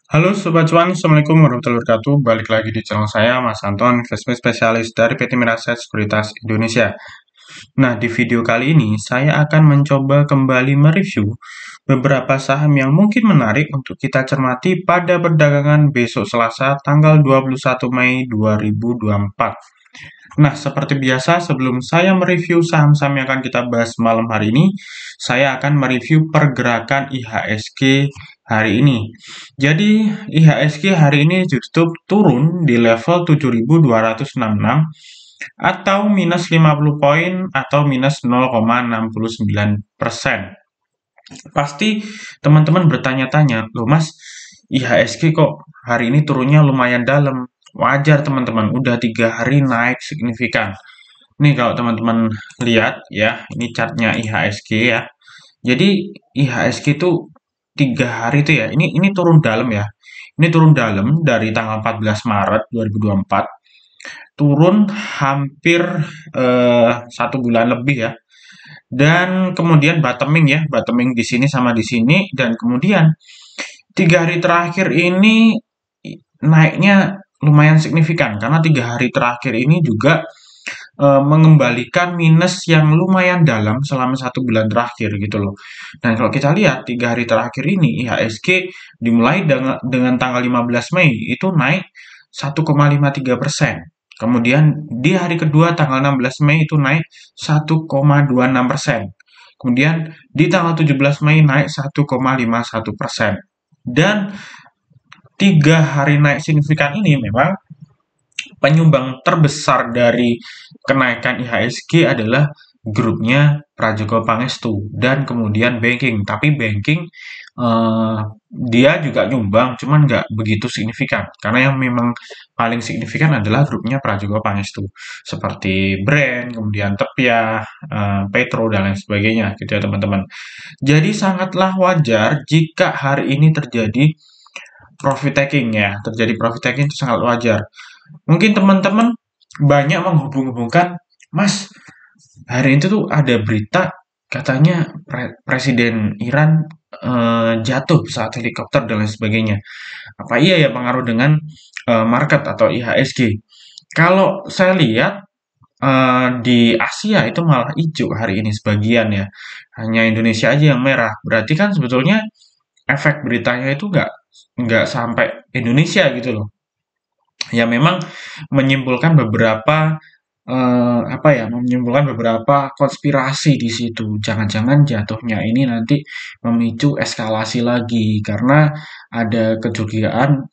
Halo Sobat Cuan, Assalamualaikum warahmatullahi wabarakatuh. Balik lagi di channel saya, Mas Anton, investment spesialis dari PT Miraset Sekuritas Indonesia. Nah, di video kali ini saya akan mencoba kembali mereview beberapa saham yang mungkin menarik untuk kita cermati pada perdagangan besok Selasa tanggal 21 Mei 2024. Nah, seperti biasa, sebelum saya mereview saham-saham yang akan kita bahas malam hari ini, saya akan mereview pergerakan IHSG hari ini. Jadi, IHSG hari ini tutup turun di level 7.266 atau minus 50 poin atau minus 0,69%. Pasti teman-teman bertanya-tanya, loh Mas, IHSG kok hari ini turunnya lumayan dalam. Wajar teman-teman, udah 3 hari naik signifikan. Nih kalau teman-teman lihat ya, ini chartnya IHSG ya. Jadi IHSG itu 3 hari itu ya, ini turun dalam ya. Ini turun dalam dari tanggal 14 Maret 2024, turun hampir 1 bulan lebih ya. Dan kemudian bottoming ya, bottoming di sini sama di sini, dan kemudian 3 hari terakhir ini naiknya lumayan signifikan karena 3 hari terakhir ini juga mengembalikan minus yang lumayan dalam selama 1 bulan terakhir gitu loh. Dan kalau kita lihat 3 hari terakhir ini IHSG dimulai dengan tanggal 15 Mei itu naik 1,53%. Kemudian di hari kedua tanggal 16 Mei itu naik 1,26%. Kemudian di tanggal 17 Mei naik 1,51%. Dan 3 hari naik signifikan ini memang penyumbang terbesar dari kenaikan IHSG adalah grupnya Prajogo Pangestu dan kemudian banking. Tapi banking eh, dia juga nyumbang, cuman nggak begitu signifikan. Karena yang memang paling signifikan adalah grupnya Prajogo Pangestu, seperti Brand, kemudian Tepia, Petro dan lain sebagainya, gitu ya teman-teman. Jadi sangatlah wajar jika hari ini terjadi profit taking ya, terjadi profit taking itu sangat wajar. Mungkin teman-teman banyak menghubung-hubungkan, Mas, hari itu tuh ada berita katanya Presiden Iran jatuh saat helikopter dan lain sebagainya. Apa iya ya pengaruh dengan market atau IHSG? Kalau saya lihat di Asia itu malah hijau hari ini sebagian ya. Hanya Indonesia aja yang merah. Berarti kan sebetulnya efek beritanya itu nggak sampai Indonesia gitu loh. Ya memang menyimpulkan beberapa apa ya, menyimpulkan beberapa konspirasi di situ. Jangan-jangan jatuhnya ini nanti memicu eskalasi lagi karena ada kecurigaan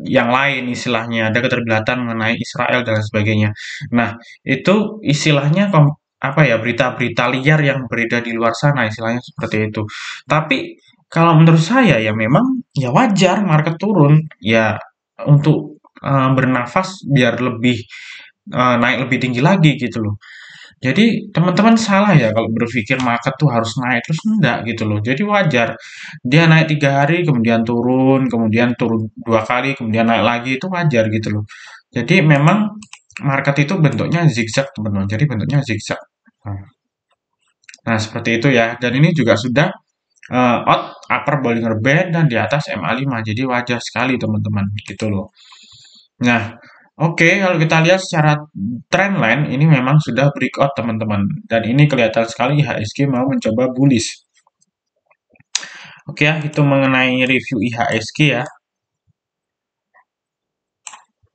yang lain istilahnya, ada keterlibatan mengenai Israel dan lain sebagainya. Nah, itu istilahnya apa ya, berita-berita liar yang beredar di luar sana istilahnya seperti itu. Tapi kalau menurut saya ya memang ya wajar market turun ya untuk bernafas biar lebih naik lebih tinggi lagi gitu loh. Jadi teman-teman salah ya kalau berpikir market tuh harus naik terus enggak gitu loh. Jadi wajar dia naik 3 hari kemudian turun 2 kali kemudian naik lagi itu wajar gitu loh. Jadi memang market itu bentuknya zigzag teman-teman. Jadi bentuknya zigzag. Nah, nah, seperti itu ya. Dan ini juga sudah out upper Bollinger Band dan di atas MA5. Jadi wajar sekali teman-teman gitu loh. Nah, oke, kalau kita lihat secara trendline ini memang sudah breakout teman-teman dan ini kelihatan sekali IHSG mau mencoba bullish. Oke ya, itu mengenai review IHSG ya.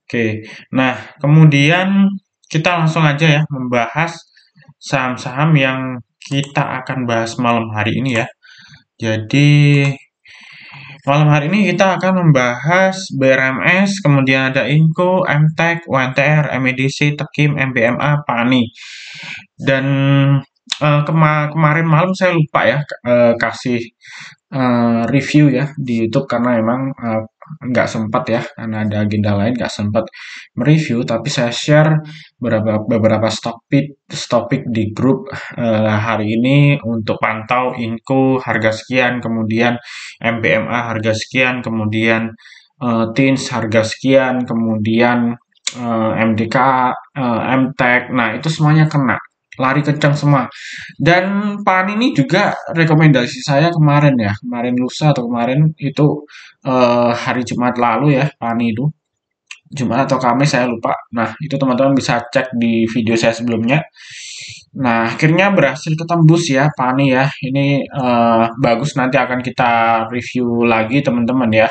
Oke, nah kemudian kita langsung aja ya membahas saham-saham yang kita akan bahas malam hari ini ya. Jadi malam hari ini kita akan membahas BRMS, kemudian ada Inco, MTEK, UNTR, MEDC, Tekim, MBMA, PANI. Dan kemarin malam saya lupa ya kasih review ya di YouTube karena memang nggak sempat ya karena ada agenda lain nggak sempat mereview tapi saya share beberapa topik di grup hari ini untuk pantau Inco harga sekian kemudian MBMA harga sekian kemudian Tins harga sekian kemudian MDK MTEK nah itu semuanya kena lari kencang semua. Dan PAN ini juga rekomendasi saya kemarin ya, kemarin lusa atau kemarin itu hari Jumat lalu ya, PAN itu. Jumat atau Kamis saya lupa. Nah, itu teman-teman bisa cek di video saya sebelumnya. Nah, akhirnya berhasil ketembus ya, Pani ya. Ini bagus, nanti akan kita review lagi teman-teman ya.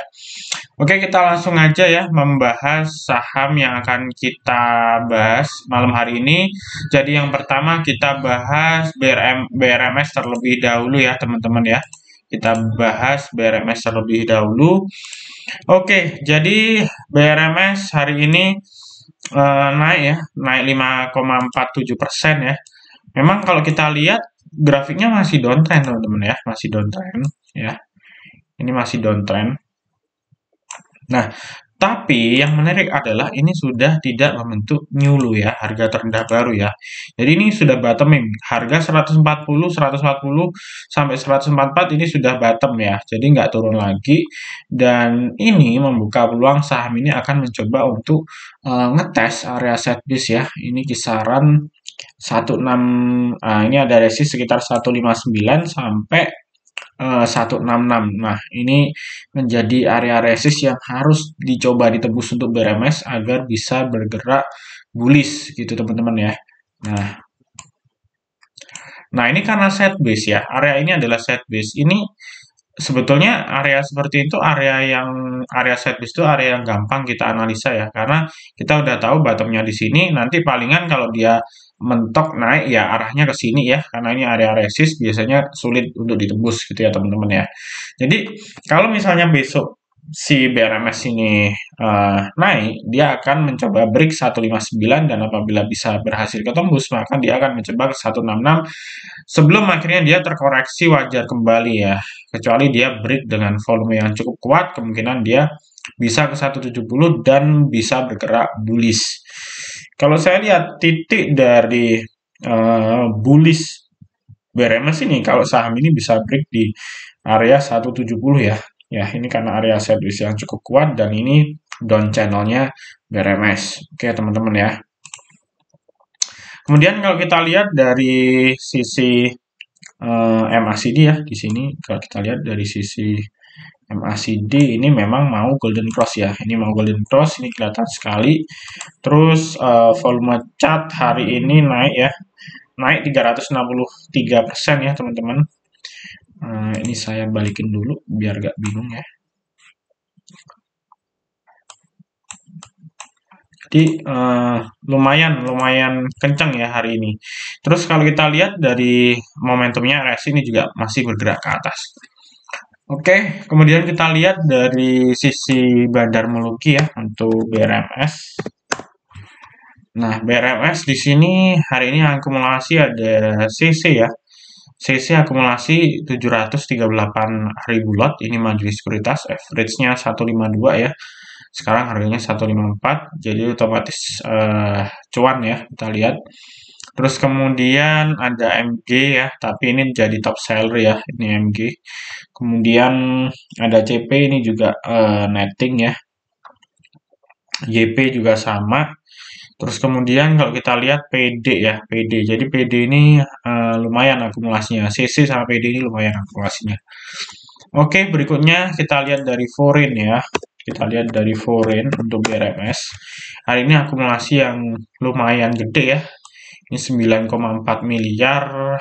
Oke, kita langsung aja ya membahas saham yang akan kita bahas malam hari ini. Jadi yang pertama kita bahas BRMS terlebih dahulu ya teman-teman ya. Kita bahas BRMS terlebih dahulu. Oke, jadi BRMS hari ini naik ya, naik 5,47% ya. Memang kalau kita lihat grafiknya masih downtrend teman-teman ya, masih downtrend ya. Ini masih downtrend. Nah, tapi yang menarik adalah ini sudah tidak membentuk new low ya, harga terendah baru ya. Jadi ini sudah bottoming. Harga 140 sampai 144 ini sudah bottom ya. Jadi nggak turun lagi. Dan ini membuka peluang saham ini akan mencoba untuk ngetes area set base ya. Ini kisaran 16, ini ada resist sekitar 159 sampai 166. Nah, ini menjadi area resist yang harus dicoba ditembus untuk BRMS agar bisa bergerak bullish gitu teman-teman ya. Nah, ini karena set base ya. Area ini adalah set base. Ini sebetulnya area seperti itu area set base itu area yang gampang kita analisa ya, karena kita udah tahu bottomnya di sini, nanti palingan kalau dia mentok naik ya arahnya ke sini ya, karena ini area resist biasanya sulit untuk ditembus gitu ya teman-teman ya. Jadi kalau misalnya besok si BRMS ini naik, dia akan mencoba break 159 dan apabila bisa berhasil ketembus maka dia akan mencoba ke 166 sebelum akhirnya dia terkoreksi wajar kembali ya. Kecuali dia break dengan volume yang cukup kuat, kemungkinan dia bisa ke 170 dan bisa bergerak bullish. Kalau saya lihat titik dari bullish BRMS ini, kalau saham ini bisa break di area 170 ya. Ya, ini karena area service yang cukup kuat dan ini down channelnya BRMS. Oke, teman-teman ya. Kemudian kalau kita lihat dari sisi MACD ya, di sini kalau kita lihat dari sisi MACD ini memang mau golden cross ya. Ini mau golden cross, ini kelihatan sekali. Terus volume chart hari ini naik ya. Naik 363% ya, teman-teman. Ini saya balikin dulu biar gak bingung ya. Jadi lumayan kencang ya hari ini. Terus kalau kita lihat dari momentumnya RSI ini juga masih bergerak ke atas. Oke, kemudian kita lihat dari sisi Bandar Meluki ya untuk BRMS. Nah, BRMS di sini hari ini akumulasi ada CC ya. CC akumulasi 738.000 lot, ini majelis sekuritas, average-nya 152 ya. Sekarang harganya 154, jadi otomatis cuan ya, kita lihat. Terus kemudian ada MG ya, tapi ini jadi top seller ya, ini MG. Kemudian ada CP, ini juga netting ya. YP juga sama. Terus kemudian kalau kita lihat PD ya, PD. Jadi PD ini lumayan akumulasinya. CC sama PD ini lumayan akumulasinya. Oke, berikutnya kita lihat dari foreign ya. Kita lihat dari foreign untuk BRMS. Hari ini akumulasi yang lumayan gede ya. Ini 9,4 miliar.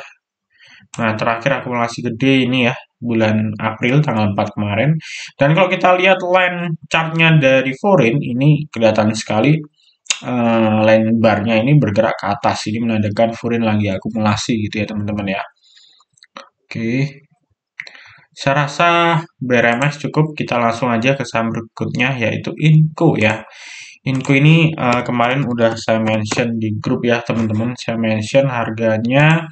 Nah, terakhir akumulasi gede ini ya, bulan April tanggal 4 kemarin. Dan kalau kita lihat line chartnya dari foreign, ini kelihatan sekali line barnya ini bergerak ke atas. Ini menandakan foreign lagi akumulasi gitu ya teman-teman ya. Oke. Saya rasa BRMS cukup, kita langsung aja ke saham berikutnya yaitu Inco ya. Inco ini kemarin udah saya mention di grup ya teman-teman. Saya mention harganya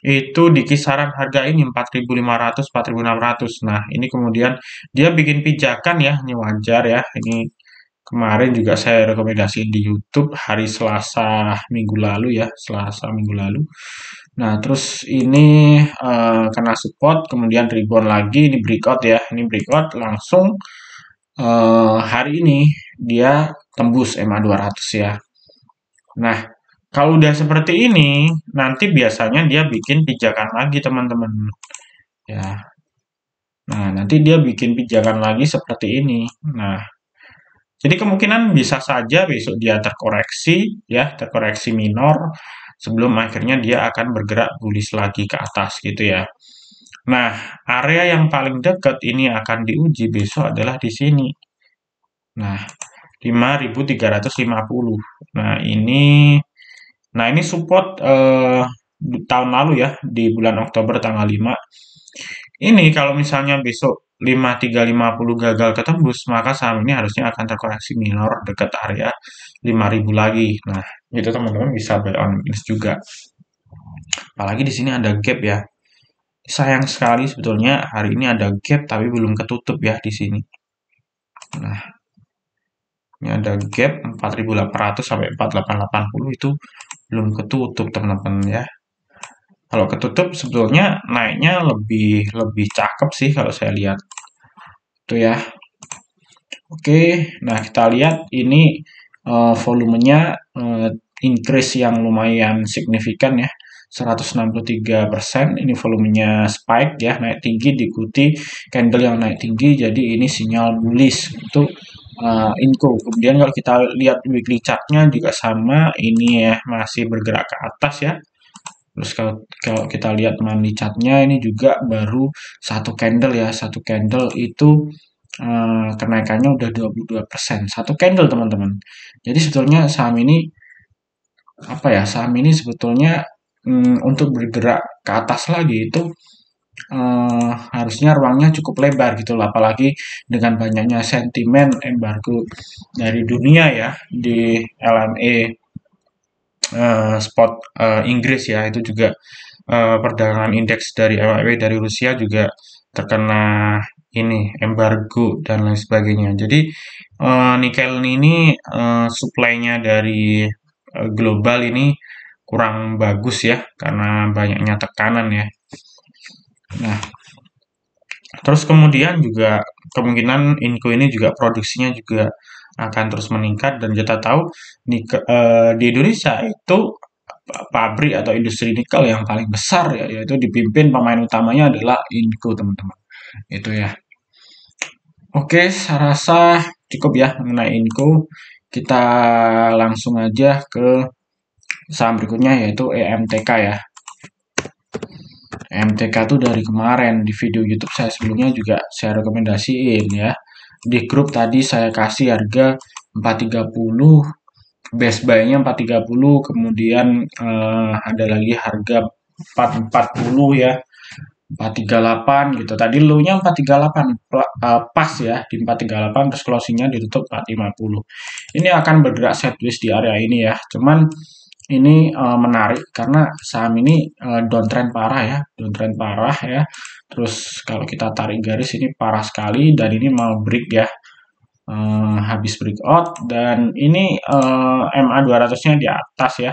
itu di kisaran harga ini 4.500 4.600. Nah, ini kemudian dia bikin pijakan ya, ini wajar ya. Ini kemarin juga saya rekomendasiin di YouTube hari Selasa minggu lalu ya, Selasa minggu lalu. Nah, terus ini kena support, kemudian rebound lagi, ini breakout ya, ini breakout langsung hari ini dia tembus MA 200 ya. Nah, Kalau udah seperti ini, nanti biasanya dia bikin pijakan lagi, teman-teman. Ya. Nah, nanti dia bikin pijakan lagi seperti ini. Nah, jadi kemungkinan bisa saja besok dia terkoreksi, ya, terkoreksi minor, sebelum akhirnya dia akan bergerak bullish lagi ke atas gitu ya. Nah, area yang paling dekat ini akan diuji besok adalah di sini. Nah, 5.350. Nah, ini support tahun lalu ya, di bulan Oktober tanggal 5. Ini kalau misalnya besok 5.350 gagal ketembus, maka saham ini harusnya akan terkoreksi minor dekat area 5.000 lagi. Nah, itu teman-teman bisa buy on minus juga. Apalagi di sini ada gap ya. Sayang sekali sebetulnya hari ini ada gap tapi belum ketutup ya di sini. Nah, ini ada gap 4.800 sampai 4.880 itu belum ketutup teman-teman ya. Kalau ketutup sebetulnya naiknya lebih lebih cakep sih kalau saya lihat. Itu ya. Oke, nah kita lihat ini volumenya increase yang lumayan signifikan ya. 163%, ini volumenya spike ya, naik tinggi diikuti candle yang naik tinggi, jadi ini sinyal bullish untuk Inco. Kemudian kalau kita lihat weekly chartnya juga sama, ini ya masih bergerak ke atas ya. Terus kalau kita lihat monthly chartnya ini juga baru satu candle ya, satu candle itu kenaikannya udah 22%. Satu candle teman-teman. Jadi sebetulnya saham ini apa ya? Saham ini sebetulnya untuk bergerak ke atas lagi itu harusnya ruangnya cukup lebar gitu loh, apalagi dengan banyaknya sentimen embargo dari dunia ya di LME spot Inggris ya, itu juga perdagangan indeks dari LME dari Rusia juga terkena ini embargo dan lain sebagainya. Jadi nikel ini supply-nya dari global ini kurang bagus ya karena banyaknya tekanan ya. Nah, terus kemudian juga kemungkinan Inco ini juga produksinya juga akan terus meningkat, dan kita tahu di Indonesia itu pabrik atau industri nikel yang paling besar ya, yaitu dipimpin pemain utamanya adalah Inco teman-teman. Itu ya. Oke, saya rasa cukup ya mengenai Inco. Kita langsung aja ke saham berikutnya yaitu EMTK ya. EMTK tuh dari kemarin di video YouTube saya sebelumnya juga saya rekomendasiin ya. Di grup tadi saya kasih harga 430, best buy-nya 430, kemudian ada lagi harga 440 ya. 438 gitu. Tadi low-nya 438 pas ya di 438, terus closing-nya ditutup 450. Ini akan bergerak sideways di area ini ya. Cuman ini menarik karena saham ini downtrend parah ya, downtrend parah ya. Terus kalau kita tarik garis ini parah sekali dan ini mau break ya. Habis breakout dan ini MA 200-nya di atas ya.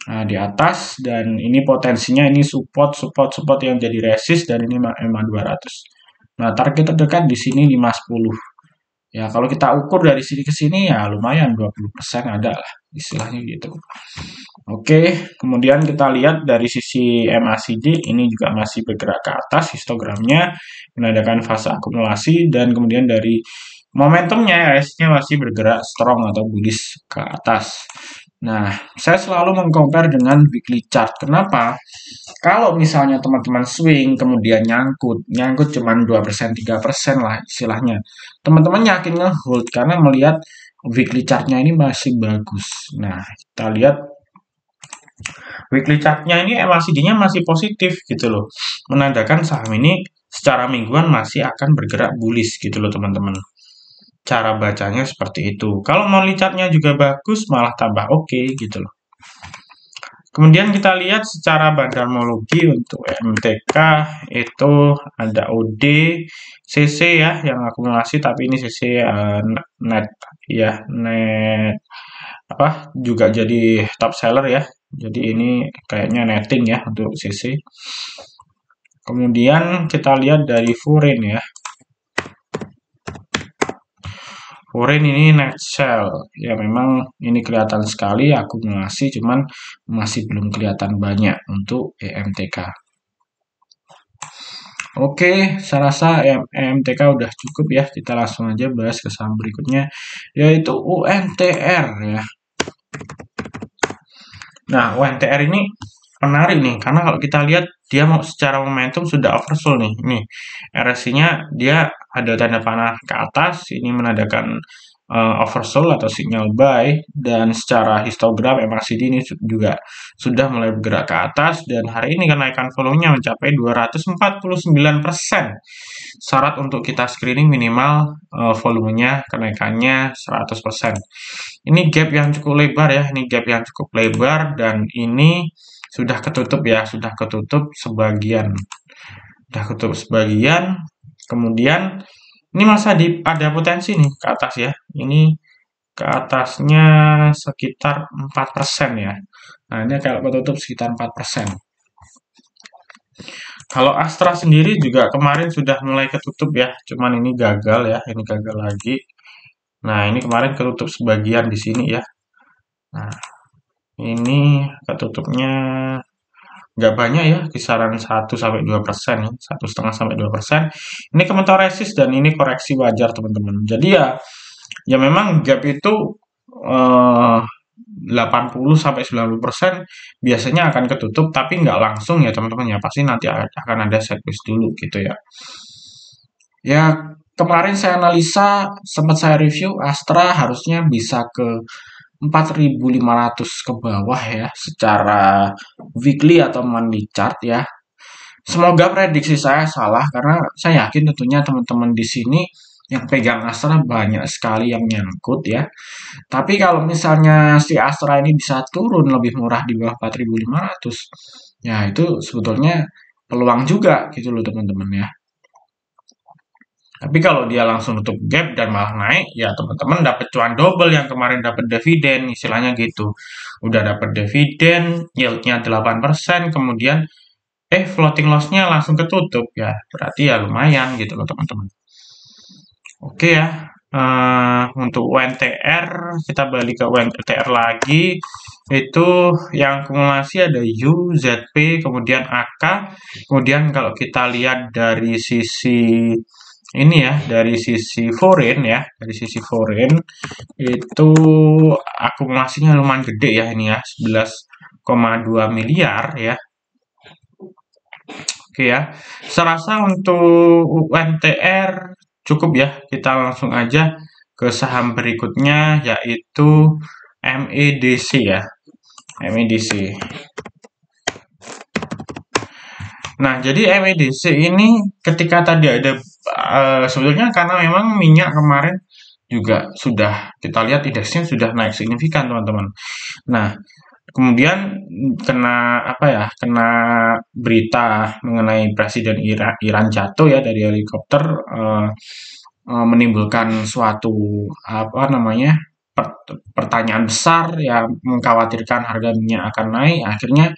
Nah, di atas, dan ini potensinya ini support yang jadi resist, dan ini MA 200. Nah, target terdekat di sini 510. Ya, kalau kita ukur dari sini ke sini ya lumayan 20% ada lah istilahnya gitu. Oke, kemudian kita lihat dari sisi MACD ini juga masih bergerak ke atas histogramnya, menandakan fase akumulasi, dan kemudian dari momentumnya RSI-nya masih bergerak strong atau bullish ke atas. Nah, saya selalu mengcompare dengan weekly chart. Kenapa? Kalau misalnya teman-teman swing kemudian nyangkut cuma 2%, 3% lah istilahnya. Teman-teman yakin nge-hold karena melihat weekly chart-nya ini masih bagus. Nah, kita lihat weekly chart-nya ini MACD-nya masih positif gitu loh. Menandakan saham ini secara mingguan masih akan bergerak bullish gitu loh teman-teman. Cara bacanya seperti itu. Kalau monthly chart-nya juga bagus, malah tambah oke gitu loh. Kemudian kita lihat secara bandarmologi untuk MTK itu ada OD, CC ya yang akumulasi, tapi ini CC net ya, net apa juga jadi top seller ya. Jadi ini kayaknya netting ya untuk CC. Kemudian kita lihat dari foreign ya. Foreign ini net sell. Ya memang ini kelihatan sekali akumulasi, cuman masih belum kelihatan banyak untuk EMTK. Oke, saya rasa EMTK udah cukup ya. Kita langsung aja bahas ke saham berikutnya, yaitu UNTR ya. Nah, UNTR ini menarik nih, karena kalau kita lihat dia mau secara momentum sudah oversold nih. Nih, RSI-nya dia ada tanda panah ke atas, ini menandakan oversold atau sinyal buy, dan secara histogram MACD ini juga sudah mulai bergerak ke atas, dan hari ini kenaikan volumenya mencapai 249%. Syarat untuk kita screening minimal volumenya kenaikannya 100%. Ini gap yang cukup lebar ya, ini gap yang cukup lebar, dan ini sudah ketutup ya, sudah ketutup sebagian. Sudah ketutup sebagian, kemudian ini masih ada potensi nih ke atas ya. Ini ke atasnya sekitar 4% ya. Nah, ini kalau ketutup sekitar 4%. Kalau Astra sendiri juga kemarin sudah mulai ketutup ya, cuman ini gagal ya, ini gagal lagi. Nah, ini kemarin ketutup sebagian di sini ya. Nah, ini ketutupnya nggak banyak ya, kisaran 1-2%, 1,5-2%. Ini kementor resist dan ini koreksi wajar teman-teman. Jadi ya memang gap itu 80-90% biasanya akan ketutup, tapi nggak langsung ya teman-teman ya. Pasti nanti akan ada sideways dulu gitu ya. Ya kemarin saya analisa, sempat saya review, Astra harusnya bisa ke 4.500 ke bawah ya secara weekly atau monthly chart ya. Semoga prediksi saya salah, karena saya yakin tentunya teman-teman di sini yang pegang Astra banyak sekali yang nyangkut ya. Tapi kalau misalnya si Astra ini bisa turun lebih murah di bawah 4.500, ya itu sebetulnya peluang juga gitu loh teman-teman ya. Tapi kalau dia langsung nutup gap dan malah naik, ya teman-teman dapat cuan double yang kemarin dapat dividen, istilahnya gitu. Udah dapat dividen, yield-nya 8%, kemudian floating loss-nya langsung ketutup, ya berarti ya lumayan gitu loh teman-teman. Oke ya, untuk UNTR, kita balik ke UNTR lagi, itu yang akumulasi ada U, ZP, kemudian AK, kemudian kalau kita lihat dari sisi ini ya, dari sisi foreign ya, dari sisi foreign itu akumulasinya lumayan gede ya ini ya, 11,2 miliar ya. Oke ya, saya rasa untuk UNTR cukup ya, kita langsung aja ke saham berikutnya yaitu MEDC ya, MEDC. Nah, jadi MEDC ini ketika tadi ada sebetulnya karena memang minyak kemarin juga sudah kita lihat indeksnya sudah naik signifikan teman-teman. Nah, kemudian kena apa ya? Kena berita mengenai Presiden Iran jatuh ya dari helikopter, menimbulkan suatu apa namanya? Pertanyaan besar yang mengkhawatirkan harga minyak akan naik. Akhirnya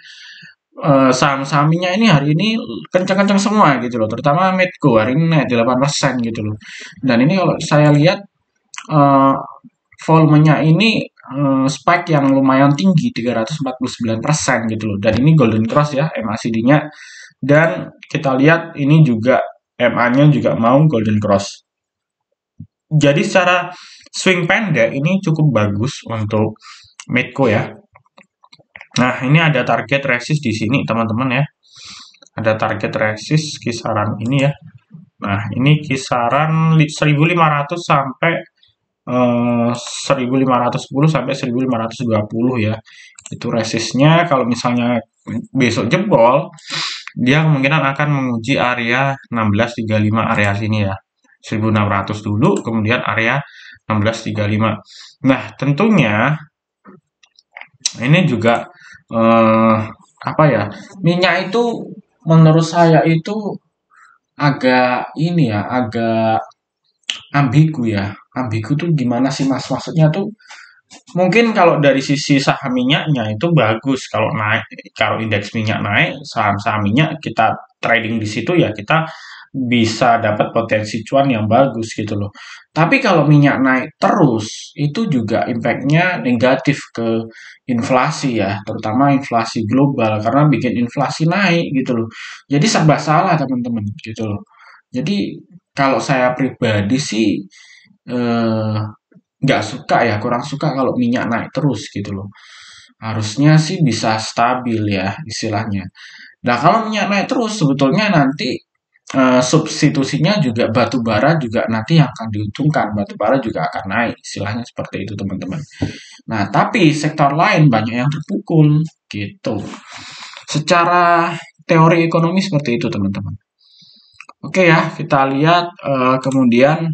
saham-saham minyak ini hari ini kencang-kencang semua gitu loh, terutama Medco hari ini naik 8% gitu loh. Dan ini kalau saya lihat eh, volumenya ini spike yang lumayan tinggi 349% gitu loh. Dan ini golden cross ya MACD-nya, dan kita lihat ini juga MA-nya juga mau golden cross. Jadi secara swing pendek ini cukup bagus untuk Medco ya. Nah, ini ada target resist di sini, teman-teman ya. Ada target resist kisaran ini ya. Nah, ini kisaran 1.500 sampai 1.510 sampai 1.520 ya. Itu resistnya. Kalau misalnya besok jebol, dia kemungkinan akan menguji area 1635, area sini ya. 1.600 dulu, kemudian area 1635. Nah, tentunya ini juga apa ya, minyak itu menurut saya itu agak ini ya, agak ambigu ya. Ambigu tuh gimana sih mas? Maksudnya tuh mungkin kalau dari sisi saham minyaknya itu bagus kalau naik, kalau indeks minyak naik, saham-saham minyak kita trading di situ ya kita bisa dapat potensi cuan yang bagus gitu loh. Tapi kalau minyak naik terus, itu juga impact-nya negatif ke inflasi ya, terutama inflasi global karena bikin inflasi naik gitu loh. Jadi serba salah teman-teman gitu loh. Jadi kalau saya pribadi sih eh, nggak suka ya, kurang suka kalau minyak naik terus gitu loh. Harusnya sih bisa stabil ya istilahnya. Nah, kalau minyak naik terus sebetulnya nanti substitusinya juga batu bara juga nanti yang akan diuntungkan. Batu bara juga akan naik, istilahnya seperti itu teman-teman. Nah, tapi sektor lain banyak yang terpukul gitu. Secara teori ekonomi seperti itu teman-teman. Oke ya, kita lihat kemudian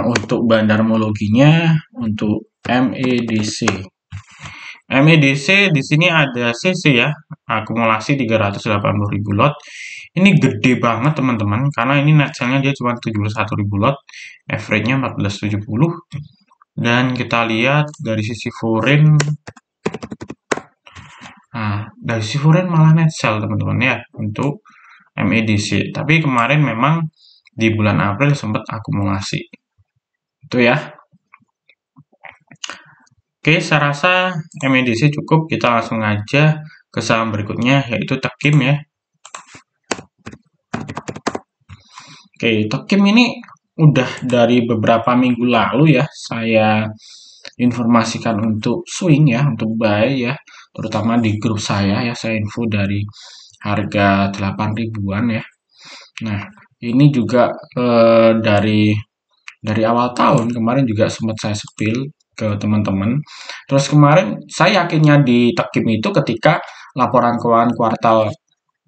untuk bandarmologinya untuk MEDC. MEDC di sini ada CC ya, akumulasi 380.000 lot. Ini gede banget teman-teman, karena ini net sale-nya dia cuma 71.000 lot, average-nya 1470. Dan kita lihat dari sisi foreign, nah dari sisi foreign malah net sale teman-teman ya untuk MEDC. Tapi kemarin memang di bulan April sempat akumulasi. Itu ya. Oke, saya rasa MEDC cukup. Kita langsung aja ke saham berikutnya, yaitu Tekim ya. Oke, Tekim ini udah dari beberapa minggu lalu ya, saya informasikan untuk swing ya, untuk buy ya, terutama di grup saya info dari harga 8 ribuan ya. Nah, ini juga dari awal tahun kemarin juga sempat saya spill ke teman-teman. Terus kemarin saya yakinnya di Tekim itu ketika laporan keuangan kuartal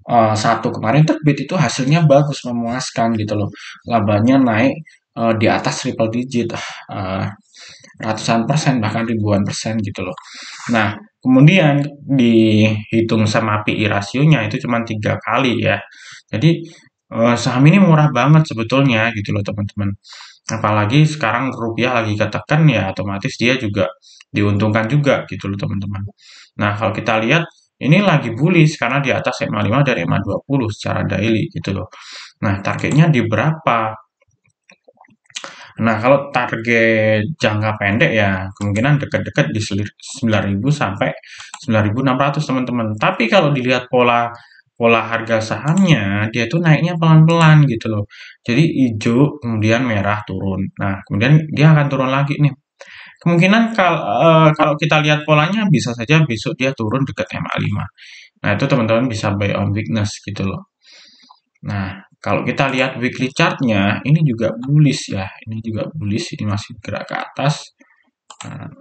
1 kemarin terbit itu hasilnya bagus, memuaskan gitu loh. Labanya naik di atas triple digit, ratusan persen bahkan ribuan persen gitu loh. Nah, kemudian dihitung sama PI rasionya itu cuma 3 kali ya. Jadi saham ini murah banget sebetulnya gitu loh teman-teman. Apalagi sekarang rupiah lagi ketekan ya otomatis dia juga diuntungkan juga gitu loh teman-teman. Nah, kalau kita lihat ini lagi bullish karena di atas EMA 5 dan EMA 20 secara daily gitu loh. Nah, targetnya di berapa? Nah, kalau target jangka pendek ya kemungkinan dekat-dekat di 9.000 sampai 9.600 teman-teman. Tapi kalau dilihat pola pola harga sahamnya, dia tuh naiknya pelan-pelan gitu loh. Jadi hijau, kemudian merah turun. Nah, kemudian dia akan turun lagi nih. Kemungkinan kalau kita lihat polanya bisa saja besok dia turun dekat MA5. Nah, itu teman-teman bisa buy on weakness gitu loh. Nah, kalau kita lihat weekly chart-nya, ini juga bullish ya. Ini juga bullish, ini masih gerak ke atas. Nah,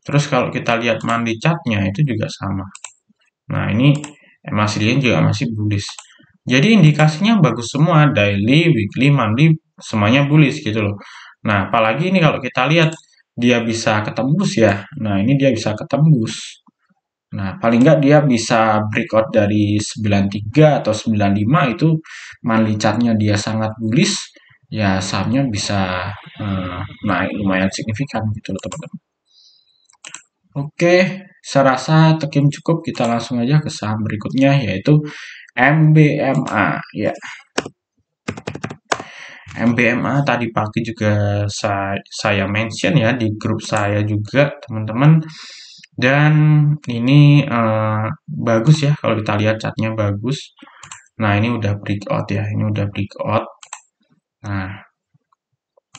terus kalau kita lihat monthly chart-nya, itu juga sama. Nah, ini MACD juga masih bullish. Jadi indikasinya bagus semua, daily, weekly, monthly, semuanya bullish gitu loh. Nah, apalagi ini kalau kita lihat, dia bisa ketembus ya. Nah, ini dia bisa ketembus. Nah, paling nggak dia bisa breakout dari 93 atau 95 itu monthly chart-nya dia sangat bullish, ya sahamnya bisa naik lumayan signifikan gitu loh teman-teman. Oke, saya rasa Tekim cukup. Kita langsung aja ke saham berikutnya yaitu MBMA ya. MBMA tadi pagi juga saya mention ya di grup saya juga teman-teman. Dan ini bagus ya kalau kita lihat catnya bagus. Nah ini udah breakout ya, ini udah breakout. Nah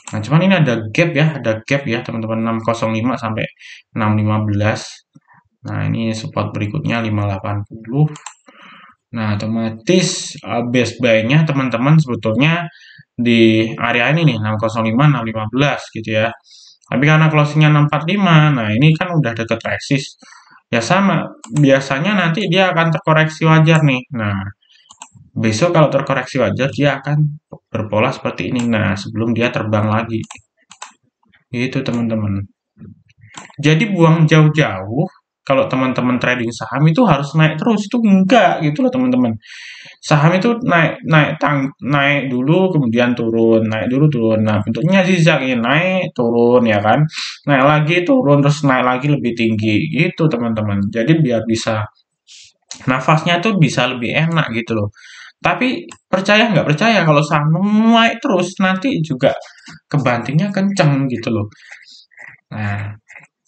cuman ini ada gap ya teman-teman 605 sampai 615. Nah ini support berikutnya 580. Nah otomatis base buy-nya teman-teman sebetulnya di area ini nih 605 615 gitu ya. Tapi karena closingnya 645, nah ini kan udah deket resist. Ya sama, biasanya nanti dia akan terkoreksi wajar nih. Nah, besok kalau terkoreksi wajar dia akan berpola seperti ini. Nah, sebelum dia terbang lagi. Itu teman-teman. Jadi buang jauh-jauh kalau teman-teman trading saham itu harus naik terus itu enggak gitu loh teman-teman. Saham itu naik dulu kemudian turun, naik dulu turun. Nah, bentuknya zigzag ini naik turun ya kan. Naik lagi turun terus naik lagi lebih tinggi gitu teman-teman. Jadi biar bisa nafasnya tuh bisa lebih enak gitu loh. Tapi percaya nggak percaya kalau saham naik terus nanti juga kebantingnya kenceng gitu loh. Nah,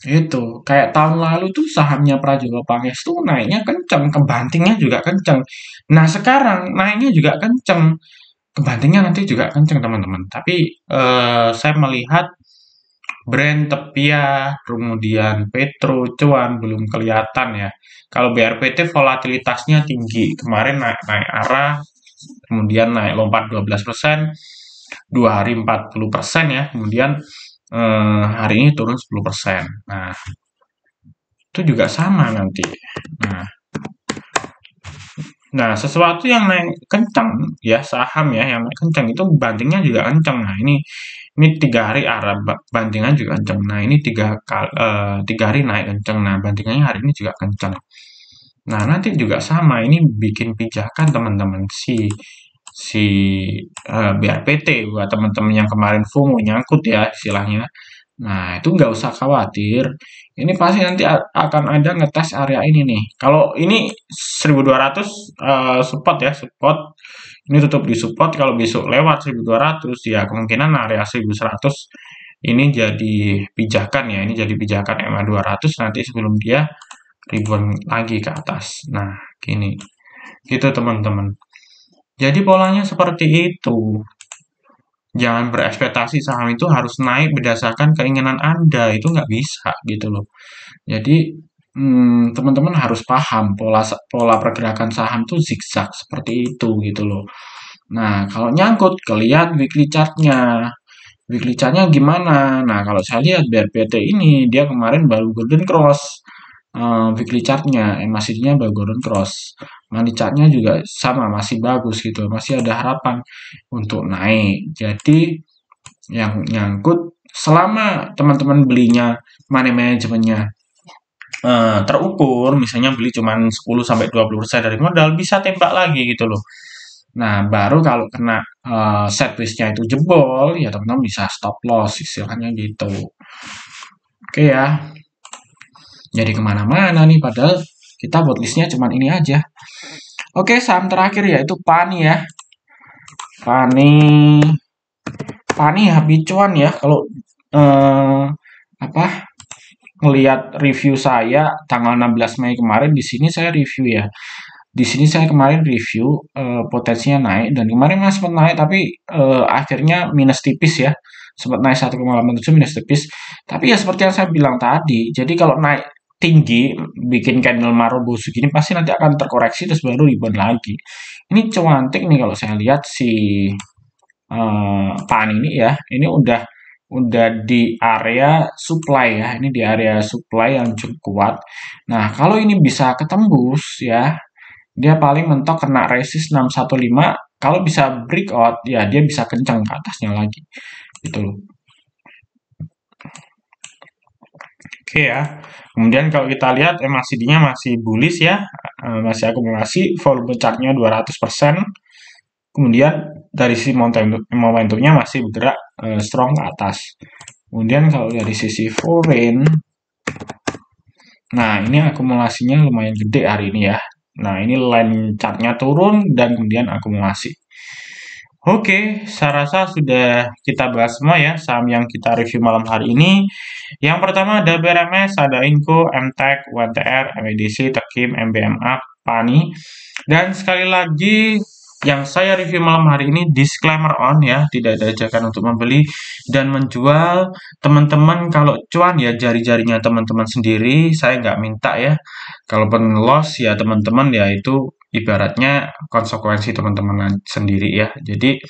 itu kayak tahun lalu tuh sahamnya Prajogo Pangestu naiknya kenceng, kebantingnya juga kenceng. Nah, sekarang naiknya juga kenceng, kebantingnya nanti juga kenceng teman-teman. Tapi saya melihat Brand, Tepia, kemudian Petro, Cuan belum kelihatan ya. Kalau BRPT volatilitasnya tinggi, kemarin naik arah, kemudian naik lompat 12%, 2 hari 40% ya, kemudian hari ini turun 10%. Nah, itu juga sama nanti. Nah, nah, sesuatu yang naik kencang ya saham ya yang naik kencang itu bantingnya juga kencang. Nah, ini 3 hari arah bantingan juga kencang. Nah, ini 3 hari naik kencang. Nah, bantingannya hari ini juga kencang. Nah, nanti juga sama. Ini bikin pijakan teman-teman si si BRPT buat teman-teman yang kemarin FOMO nyangkut ya istilahnya. Nah, itu nggak usah khawatir. Ini pasti nanti akan ada ngetes area ini nih. Kalau ini 1200 support ya, support. Ini tutup di support. Kalau besok lewat 1200 ya kemungkinan area 1100 ini jadi pijakan ya. Ini jadi pijakan MA 200 nanti sebelum dia ribuan lagi ke atas. Nah, gini. Gitu teman-teman. Jadi polanya seperti itu. Jangan berekspektasi saham itu harus naik berdasarkan keinginan Anda, itu nggak bisa gitu loh. Jadi teman-teman harus paham pola pola pergerakan saham tuh zigzag seperti itu gitu loh. Nah, kalau nyangkut kelihat weekly chart-nya. Weekly chart-nya gimana? Nah, kalau saya lihat BRPT ini dia kemarin baru golden cross weekly chart-nya, MACD-nya baru golden cross. Money chart-nya juga sama, masih bagus gitu, masih ada harapan untuk naik. Jadi yang nyangkut selama teman-teman belinya money manajemennya terukur, misalnya beli cuma 10-20% dari modal, bisa tembak lagi gitu loh. Nah, baru kalau kena set risk-nya itu jebol, ya teman-teman bisa stop loss, istilahnya gitu. Oke ya, jadi kemana-mana nih, padahal kita listnya cuma ini aja. Oke, saham terakhir yaitu PANI ya. PANI habis cuan ya, kalau apa ngelihat review saya tanggal 16 Mei kemarin di sini saya review ya. Di sini saya kemarin review potensinya naik dan kemarin masih sempat naik tapi akhirnya minus tipis ya. Sempat naik 1,87 minus tipis. Tapi ya seperti yang saya bilang tadi, jadi kalau naik tinggi bikin candle marble segini pasti nanti akan terkoreksi terus baru rebound lagi. Ini cuantik nih kalau saya lihat si PAN ini ya. Ini udah di area supply ya. Ini di area supply yang cukup kuat. Nah, kalau ini bisa ketembus ya, dia paling mentok kena resist 615. Kalau bisa breakout, ya dia bisa kencang ke atasnya lagi. Gitu loh. Oke ya. Kemudian kalau kita lihat MACD-nya masih bullish ya. Masih akumulasi, volume chart-nya 200%. Kemudian dari sisi momentumnya masih bergerak strong ke atas. Kemudian kalau dari sisi foreign, nah ini akumulasinya lumayan gede hari ini ya. Nah ini line chartnya turun dan kemudian akumulasi. Oke, saya rasa sudah kita bahas semua ya saham yang kita review malam hari ini. Yang pertama ada BRMS, ada Inco, MTEK, UNTR, MEDC, Tekim, MBMA, PANI. Dan sekali lagi yang saya review malam hari ini disclaimer on ya, tidak ada ajakan untuk membeli dan menjual. Teman-teman kalau cuan ya jari-jarinya teman-teman sendiri, saya nggak minta ya. Kalaupun loss ya teman-teman ya itu ibaratnya konsekuensi teman-teman sendiri ya. Jadi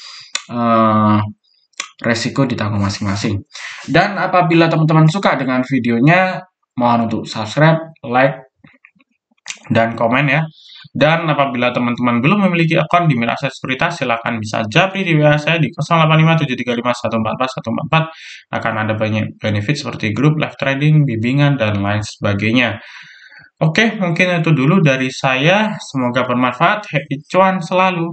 resiko ditanggung masing-masing. Dan apabila teman-teman suka dengan videonya, mohon untuk subscribe, like, dan komen ya. Dan apabila teman-teman belum memiliki akun di Mira Aset Sekuritas, silakan bisa japri di WA saya di 085735144144. Akan ada banyak benefit seperti grup, live trading, bimbingan, dan lain sebagainya. Oke, mungkin itu dulu dari saya. Semoga bermanfaat. Happy cuan selalu.